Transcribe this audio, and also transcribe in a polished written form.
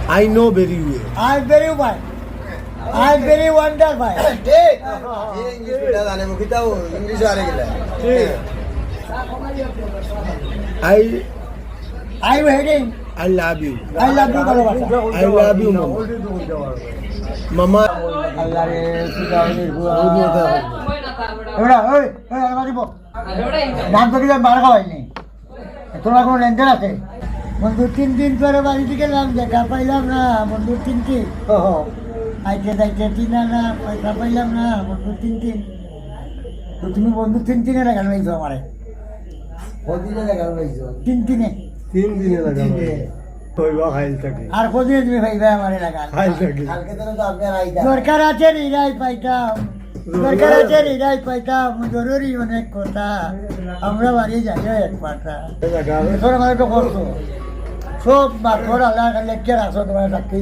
I know very well. I'm very fine. I'm very wonder fine. ঠিক এই English beta জানে মুখিতাও English আরে গেলা ঠিক। I'm heading. I love you. I love you ভালোবাসা। I love you, Mama. Mama. আল্লাহ রে সুদাউনি এবারে ওই ওই আমার দিব নাম তো কি বার খাওয়াইনি তোমার কোনো লেনদেন আছে বন্ধু 3 দিন পরে বাড়ি থেকে গেলাম দেখা পাইলাম না বন্ধু 3 আইতে যাইতে 3 আনা পয়সা পাইলাম না বন্ধু 3 তো তুমি বন্ধু 3 এর কেন হইছো আমারে কদিনে লাগা হইছো 3 3 দিনে লাগাবো হইবা খাইল থাকি আর কদিনে তুমি ভাইবা আমারে লাগা খাইল থাকি কালকে তো আপনার আইতা দরকার আছে হৃদয় পাইতাম দরকার আছে হৃদয় পাইতাম জরুরি অনেক কথা আমরা বাড়ি যাইও এক পাটা জায়গা এখন আমাকে তো করছো সব বাপর আল্লাহ লেখকে রাখছো তোমার চাকরি